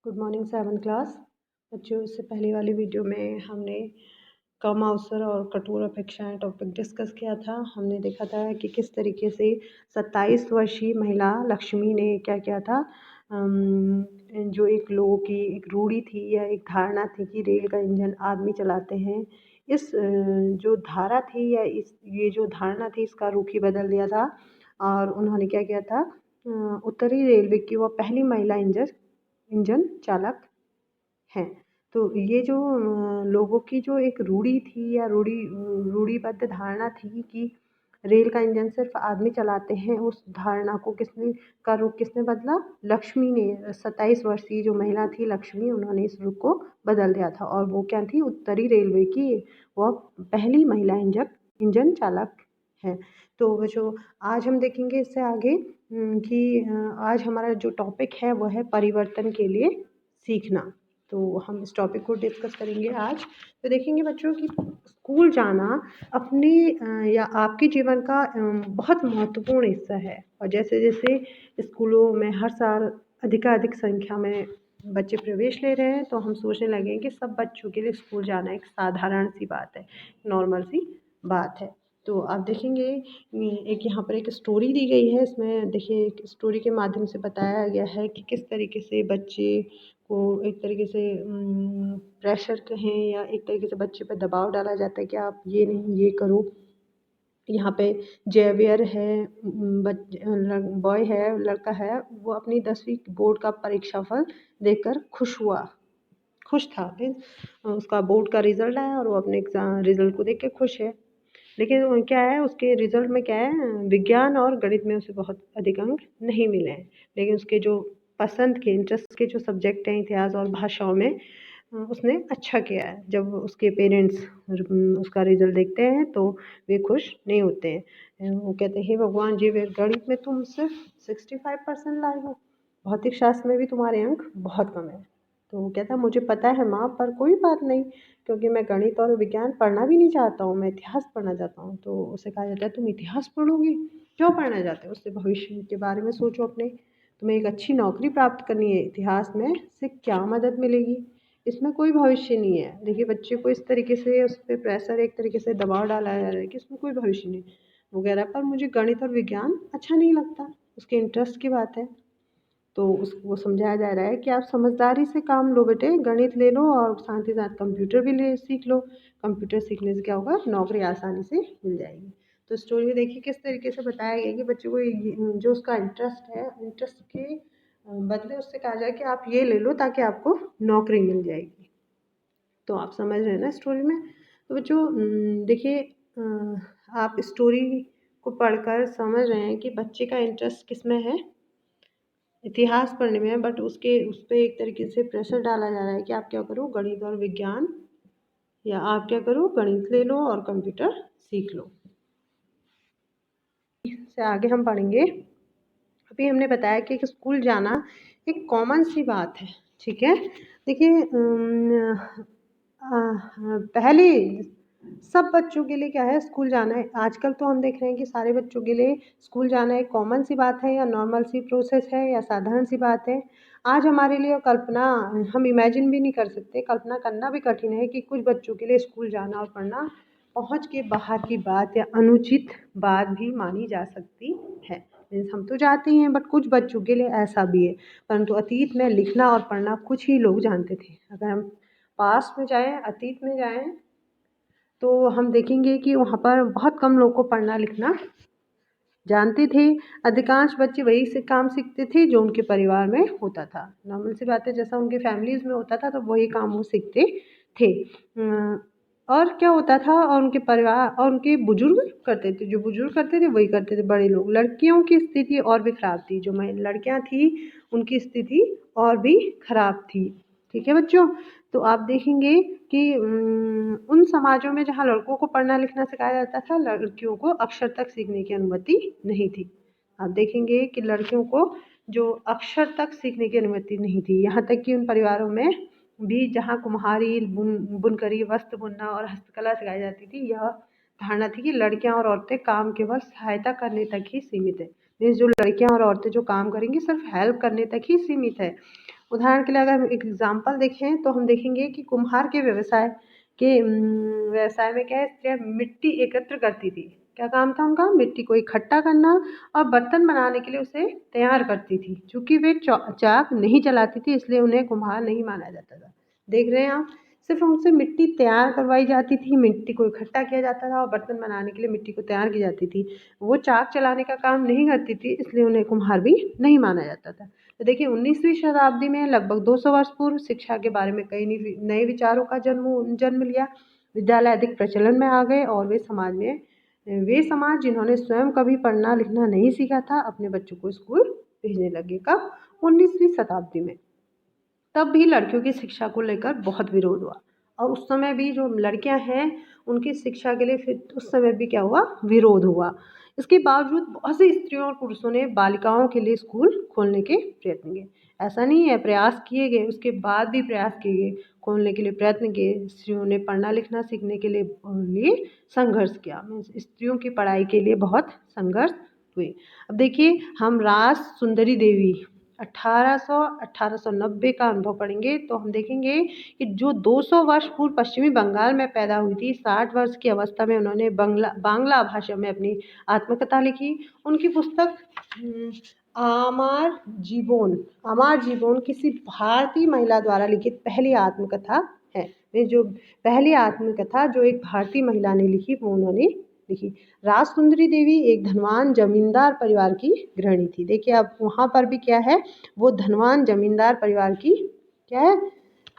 Good morning 7th class बच्चों। इससे पहले वाली वीडियो में हमने कम अवसर और कठोर अपेक्षाएं टॉपिक डिस्कस किया था। हमने देखा था कि किस तरीके से 27 वर्षीय महिला लक्ष्मी ने क्या किया था। जो एक लोगों की एक रूढ़ी थी या एक धारणा थी कि रेल का इंजन आदमी चलाते हैं, इस जो धारा थी या ये जो धारणा थी, इसका रुख ही बदल दिया था। और उन्होंने क्या किया था, उत्तरी रेलवे की वो पहली महिला इंजन चालक हैं। तो ये जो लोगों की जो एक रूढ़ी थी या रूढ़िबद्ध धारणा थी कि रेल का इंजन सिर्फ आदमी चलाते हैं, उस धारणा को किसने बदला? लक्ष्मी ने। 27 वर्षीय जो महिला थी लक्ष्मी, उन्होंने इस रुख को बदल दिया था। और वो क्या थी? उत्तरी रेलवे की वो पहली महिला इंजन चालक है। तो बच्चों, आज हम देखेंगे इससे आगे कि आज हमारा जो टॉपिक है वो है परिवर्तन के लिए सीखना। तो हम इस टॉपिक को डिस्कस करेंगे आज। तो देखेंगे बच्चों कि स्कूल जाना अपने या आपके जीवन का बहुत महत्वपूर्ण हिस्सा है। और जैसे जैसे स्कूलों में हर साल अधिकाधिक संख्या में बच्चे प्रवेश ले रहे हैं, तो हम सोचने लगे हैं कि सब बच्चों के लिए स्कूल जाना एक साधारण सी बात है, नॉर्मल सी बात है। तो आप देखेंगे एक यहाँ पर एक स्टोरी दी गई है। इसमें देखिए, एक स्टोरी के माध्यम से बताया गया है कि किस तरीके से बच्चे को एक तरीके से प्रेशर कहें या एक तरीके से बच्चे पर दबाव डाला जाता है कि आप ये नहीं ये करो। यहाँ पे जेवियर है, बॉय है, लड़का है, वो अपनी 10वीं बोर्ड का परीक्षाफल देखकर खुश था। उसका बोर्ड का रिजल्ट आया और वो अपने एग्जाम रिजल्ट को देख के खुश है। लेकिन क्या है, उसके रिजल्ट में क्या है, विज्ञान और गणित में उसे बहुत अधिक अंक नहीं मिले हैं। लेकिन उसके जो पसंद के इंटरेस्ट के जो सब्जेक्ट हैं, इतिहास और भाषाओं में, उसने अच्छा किया है। जब उसके पेरेंट्स उसका रिजल्ट देखते हैं तो वे खुश नहीं होते हैं। वो कहते हैं, हे भगवान जी, वे गणित में तुम सिर्फ 65% लाए हो, भौतिक शास्त्र में भी तुम्हारे अंक बहुत कम है। तो वो कहता है, मुझे पता है माँ, पर कोई बात नहीं, क्योंकि मैं गणित और विज्ञान पढ़ना भी नहीं चाहता हूँ, मैं इतिहास पढ़ना चाहता हूँ। तो उसे कहा जाता है, तुम इतिहास पढ़ोगी? क्यों पढ़ना चाहते हो? उससे भविष्य के बारे में सोचो अपने। तुम्हें एक अच्छी नौकरी प्राप्त करनी है, इतिहास में से क्या मदद मिलेगी? इसमें कोई भविष्य नहीं है। देखिए, बच्चे को इस तरीके से उस पर प्रेशर, एक तरीके से दबाव डाला जा रहा है कि इसमें कोई भविष्य नहीं। वो कह रहा है, पर मुझे गणित और विज्ञान अच्छा नहीं लगता। उसके इंटरेस्ट की बात है। तो उसको समझाया जा रहा है कि आप समझदारी से काम लो बेटे, गणित ले लो और साथ ही साथ कंप्यूटर भी सीख लो। कंप्यूटर सीखने से क्या होगा, नौकरी आसानी से मिल जाएगी। तो स्टोरी में देखिए किस तरीके से बताया गया कि बच्चे को जो उसका इंटरेस्ट है, इंटरेस्ट के बदले उससे कहा जाए कि आप ये ले लो ताकि आपको नौकरी मिल जाएगी। तो आप समझ रहे हैं ना स्टोरी में। तो बच्चों देखिए, आप स्टोरी को पढ़कर समझ रहे हैं कि बच्चे का इंटरेस्ट किस में है, इतिहास पढ़ने में है। बट उस पर एक तरीके से प्रेशर डाला जा रहा है कि आप क्या करो, गणित और विज्ञान, या आप क्या करो, गणित ले लो और कंप्यूटर सीख लो। इससे आगे हम पढ़ेंगे। अभी हमने बताया कि स्कूल जाना एक कॉमन सी बात है, ठीक है। देखिए, पहले सब बच्चों के लिए क्या है, स्कूल जाना है। आजकल तो हम देख रहे हैं कि सारे बच्चों के लिए स्कूल जाना एक कॉमन सी बात है, या नॉर्मल सी प्रोसेस है, या साधारण सी बात है। आज हमारे लिए कल्पना, हम इमेजिन भी नहीं कर सकते, कल्पना करना भी कठिन है कि कुछ बच्चों के लिए स्कूल जाना और पढ़ना पहुँच के बाहर की बात या अनुचित बात भी मानी जा सकती है। हम तो जाते हैं, बट कुछ बच्चों के लिए ऐसा भी है। परंतु अतीत में लिखना और पढ़ना कुछ ही लोग जानते थे। अगर हम पास में जाएं, अतीत में जाएं, तो हम देखेंगे कि वहाँ पर बहुत कम लोग को पढ़ना लिखना जानते थे। अधिकांश बच्चे वही से काम सीखते थे जो उनके परिवार में होता था। नॉर्मल सी बात है, जैसा उनके फैमिलीज में होता था तो वही काम वो सीखते थे। और क्या होता था, और उनके परिवार और उनके बुजुर्ग करते थे, जो बुजुर्ग करते थे वही करते थे बड़े लोग। लड़कियों की स्थिति और भी खराब थी, जो लड़कियां थी उनकी स्थिति और भी खराब थी, ठीक है बच्चों। तो आप देखेंगे कि उन समाजों में जहाँ लड़कों को पढ़ना लिखना सिखाया जाता था, लड़कियों को अक्षर तक सीखने की अनुमति नहीं थी। आप देखेंगे कि लड़कियों को जो अक्षर तक सीखने की अनुमति नहीं थी। यहाँ तक कि उन परिवारों में भी जहाँ कुम्हारी, बुनकरी, वस्त्र बुनना और हस्तकला सिखाई जाती थी, यह धारणा थी कि लड़कियां और औरतें काम केवल सहायता करने तक ही सीमित है। मीन्स जो लड़कियां और औरतें जो काम करेंगी सिर्फ हेल्प करने तक ही सीमित है। उदाहरण के लिए अगर हम एक एग्जाम्पल देखें तो हम देखेंगे कि कुम्हार के व्यवसाय में क्या है, स्त्रियाँ मिट्टी एकत्र करती थी। क्या काम था उनका? मिट्टी को इकट्ठा करना और बर्तन बनाने के लिए उसे तैयार करती थी। चूँकि वे चाक नहीं चलाती थी इसलिए उन्हें कुम्हार नहीं माना जाता था। देख रहे हैं आप, सिर्फ उनसे मिट्टी तैयार करवाई जाती थी, मिट्टी को इकट्ठा किया जाता था और बर्तन बनाने के लिए मिट्टी को तैयार की जाती थी। वो चाक चलाने का काम नहीं करती थी इसलिए उन्हें कुम्हार भी नहीं माना जाता था। तो देखिए 19वीं शताब्दी में लगभग 200 वर्ष पूर्व शिक्षा के बारे में कई नए विचारों का जन्म लिया। विद्यालय अधिक प्रचलन में आ गए और वे समाज जिन्होंने स्वयं कभी पढ़ना लिखना नहीं सीखा था अपने बच्चों को स्कूल भेजने लगे। कब? 19वीं शताब्दी में। तब भी लड़कियों की शिक्षा को लेकर बहुत विरोध हुआ और उस समय भी जो लड़कियां हैं उनकी शिक्षा के लिए फिर उस समय भी क्या हुआ? विरोध हुआ। इसके बावजूद बहुत सी स्त्रियों और पुरुषों ने बालिकाओं के लिए स्कूल खोलने के प्रयत्न किए। ऐसा नहीं है, प्रयास किए गए, उसके बाद भी प्रयास किए गए, खोलने के लिए प्रयत्न किए। स्त्रियों ने पढ़ना लिखना सीखने के लिए संघर्ष किया। स्त्रियों की पढ़ाई के लिए बहुत संघर्ष हुए। अब देखिए हम रास सुंदरी देवी 1890 का अनुभव पढ़ेंगे तो हम देखेंगे कि जो 200 वर्ष पूर्व पश्चिमी बंगाल में पैदा हुई थी, 60 वर्ष की अवस्था में उन्होंने बांग्ला भाषा में अपनी आत्मकथा लिखी। उनकी पुस्तक आमार जीवन किसी भारतीय महिला द्वारा लिखित पहली आत्मकथा है। ये जो पहली आत्मकथा जो एक भारतीय महिला ने लिखी वो उन्होंने लिखी। राज सुंदरी देवी एक धनवान जमींदार परिवार की गृहिणी थी। देखिए अब वहाँ पर भी क्या है, वो धनवान जमींदार परिवार की क्या है,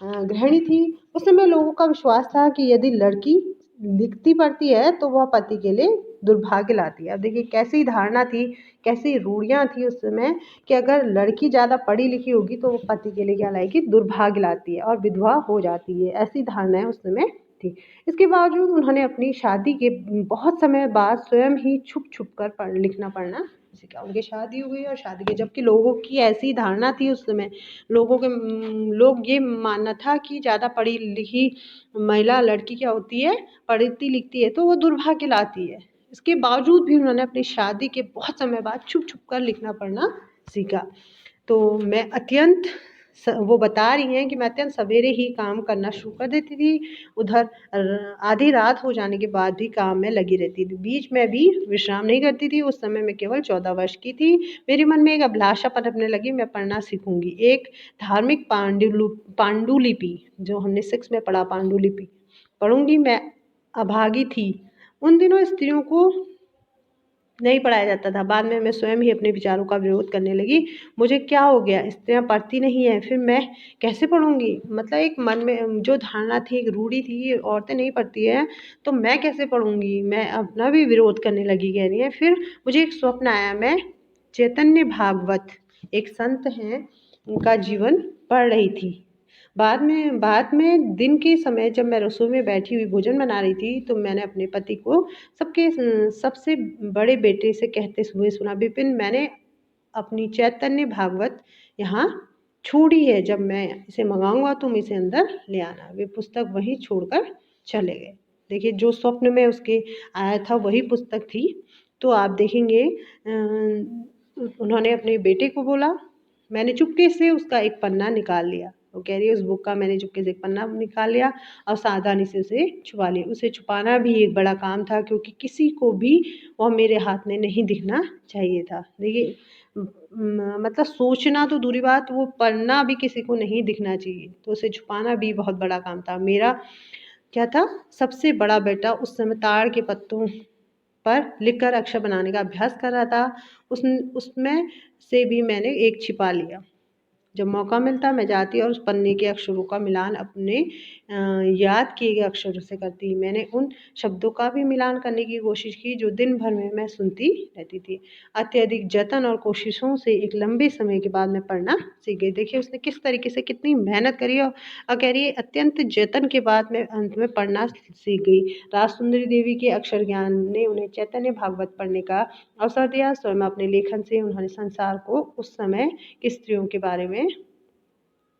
गृहिणी थी। उस समय लोगों का विश्वास था कि यदि लड़की लिखती पढ़ती है तो वह पति के लिए दुर्भाग्य लाती है। अब देखिए कैसी धारणा थी, कैसी रूढ़ियाँ थी उस समय कि अगर लड़की ज़्यादा पढ़ी लिखी होगी तो वो पति के लिए क्या लाएगी? दुर्भाग्य लाती है और विधवा हो जाती है। ऐसी धारणाएं उस समय थी। इसके बावजूद उन्होंने अपनी शादी के बहुत समय बाद स्वयं ही छुप छुप कर लिखना पढ़ना सीखा। उनकी शादी हुई और शादी के जबकि लोगों की ऐसी धारणा थी उस समय, लोग ये मानना था कि ज़्यादा पढ़ी लिखी महिला लड़की क्या होती है? पढ़ती लिखती है तो वो दुर्भाग्य लाती है। इसके बावजूद भी उन्होंने अपनी शादी के बहुत समय बाद छुप छुप कर लिखना पढ़ना सीखा। तो वो बता रही हैं कि मैं अत्यंत सवेरे ही काम करना शुरू कर देती थी। उधर आधी रात हो जाने के बाद भी काम में लगी रहती थी। बीच में भी विश्राम नहीं करती थी। उस समय मैं केवल 14 वर्ष की थी। मेरे मन में एक अभिलाषा पनपने लगी, मैं पढ़ना सीखूंगी। एक धार्मिक पांडुलिपि जो हमने 6 में पढ़ा, पांडुलिपि पढ़ूंगी। मैं अभागी थी। उन दिनों स्त्रियों को नहीं पढ़ाया जाता था। बाद में मैं स्वयं ही अपने विचारों का विरोध करने लगी। मुझे क्या हो गया? स्त्रियाँ पढ़ती नहीं हैं, फिर मैं कैसे पढ़ूंगी? मतलब एक मन में जो धारणा थी, एक रूढ़ी थी, औरतें नहीं पढ़ती हैं तो मैं कैसे पढ़ूंगी? मैं अपना भी विरोध करने लगी, कह रही है। फिर मुझे एक स्वप्न आया, मैं चैतन्य भागवत एक संत हैं उनका जीवन पढ़ रही थी। बाद में दिन के समय जब मैं रसोई में बैठी हुई भोजन बना रही थी तो मैंने अपने पति को सबसे बड़े बेटे से कहते हुए सुना, विपिन मैंने अपनी चैतन्य भागवत यहाँ छोड़ी है, जब मैं इसे मंगाऊंगा तुम इसे अंदर ले आना। वे पुस्तक वहीं छोड़कर चले गए। देखिए जो स्वप्न में उसके आया था वही पुस्तक थी। तो आप देखेंगे उन्होंने अपने बेटे को बोला, मैंने चुपके से उसका एक पन्ना निकाल लिया। वो कह रही है उस बुक का मैंने चुपके से एक पन्ना निकाल लिया और सावधानी से उसे छुपा लिया। उसे छुपाना भी एक बड़ा काम था क्योंकि किसी को भी वह मेरे हाथ में नहीं दिखना चाहिए था। देखिए मतलब सोचना तो दूरी बात, वो पढ़ना भी किसी को नहीं दिखना चाहिए, तो उसे छुपाना भी बहुत बड़ा काम था। मेरा क्या था, सबसे बड़ा बेटा उस समय ताड़ के पत्तों पर लिखकर अक्षर बनाने का अभ्यास कर रहा था। उसमें से भी मैंने एक छिपा लिया। जब मौका मिलता मैं जाती और उस पन्ने के अक्षरों का मिलान अपने याद किए गए अक्षरों से करती। मैंने उन शब्दों का भी मिलान करने की कोशिश की जो दिन भर में मैं सुनती रहती थी। अत्यधिक जतन और कोशिशों से एक लंबे समय के बाद मैं पढ़ना सीख गई। देखिए उसने किस तरीके से कितनी मेहनत करी और कह रही है अत्यंत जतन के बाद मैं अंत में पढ़ना सीख गई। राज सुंदरी देवी के अक्षर ज्ञान ने उन्हें चैतन्य भागवत पढ़ने का अवसर दिया। स्वयं अपने लेखन से उन्होंने संसार को उस समय की स्त्रियों के बारे में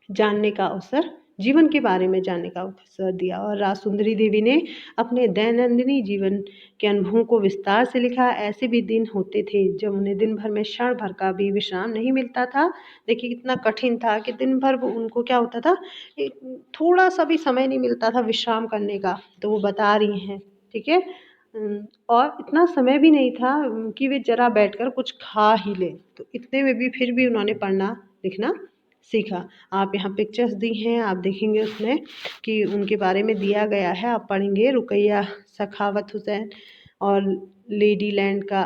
जानने का अवसर जीवन के बारे में जानने का अवसर दिया। और राजसुंदरी देवी ने अपने दैनंदिनी जीवन के अनुभवों को विस्तार से लिखा। ऐसे भी दिन होते थे जब उन्हें दिन भर में क्षण भर का भी विश्राम नहीं मिलता था। देखिए कितना कठिन था कि दिन भर उनको क्या होता था, थोड़ा सा भी समय नहीं मिलता था विश्राम करने का। तो वो बता रही हैं, ठीक है। और इतना समय भी नहीं था कि वे जरा बैठकर कुछ खा ही लें। तो इतने में भी फिर भी उन्होंने पढ़ना लिखना सीखा। आप यहाँ पिक्चर्स दी हैं, आप देखेंगे उसमें कि उनके बारे में दिया गया है। आप पढ़ेंगे रुकैया सखावत हुसैन और लेडी लैंड का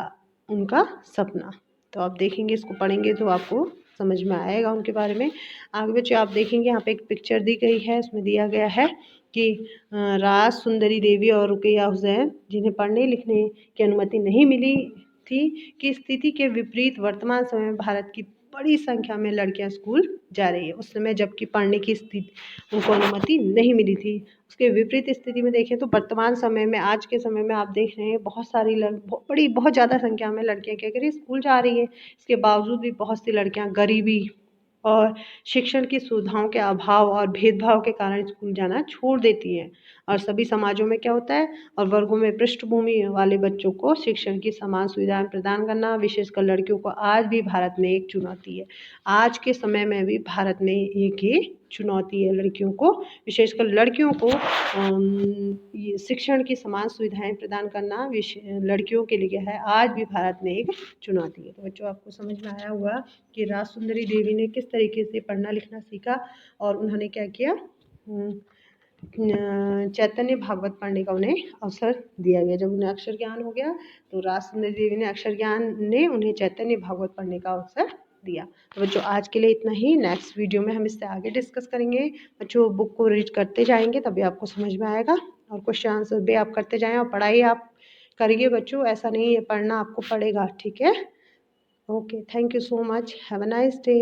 उनका सपना। तो आप देखेंगे, इसको पढ़ेंगे तो आपको समझ में आएगा उनके बारे में। आगे बच्चे आप देखेंगे यहाँ पे एक पिक्चर दी गई है, उसमें दिया गया है कि राजसुंदरी देवी और रुकैया हुसैन जिन्हें पढ़ने लिखने की अनुमति नहीं मिली थी की स्थिति के विपरीत वर्तमान समय में भारत की बड़ी संख्या में लड़कियां स्कूल जा रही है। उस समय जबकि पढ़ने की स्थिति उनको अनुमति नहीं मिली थी, उसके विपरीत स्थिति में देखें तो वर्तमान समय में, आज के समय में आप देख रहे हैं बहुत सारी बहुत ज़्यादा संख्या में लड़कियां क्या करिए स्कूल जा रही है। इसके बावजूद भी बहुत सी लड़कियां गरीबी और शिक्षण की सुविधाओं के अभाव और भेदभाव के कारण स्कूल जाना छोड़ देती हैं। और सभी समाजों में क्या होता है, और वर्गों में पृष्ठभूमि वाले बच्चों को शिक्षण की समान सुविधाएं प्रदान करना विशेषकर लड़कियों को आज भी भारत में एक चुनौती है। आज के समय में भी भारत में एक ये चुनौती है लड़कियों को, विशेषकर लड़कियों को ये शिक्षण की समान सुविधाएं प्रदान करना लड़कियों के लिए है, आज भी भारत में एक चुनौती है। तो बच्चों आपको समझ में आया होगा कि राजसुंदरी देवी ने किस तरीके से पढ़ना लिखना सीखा और उन्होंने क्या किया, चैतन्य भागवत पढ़ने का उन्हें अवसर दिया गया। जब उन्हें अक्षर ज्ञान हो गया तो राजसुंदरी देवी ने अक्षर ज्ञान ने उन्हें चैतन्य भागवत पढ़ने का अवसर दिया। तो बच्चों आज के लिए इतना ही। नेक्स्ट वीडियो में हम इससे आगे डिस्कस करेंगे। बच्चों बुक को रीड करते जाएंगे तभी आपको समझ में आएगा, और क्वेश्चन आंसर भी आप करते जाएं और पढ़ाई आप करिए बच्चों, ऐसा नहीं है पढ़ना आपको पड़ेगा, ठीक है। Okay, thank you so much, have a nice day.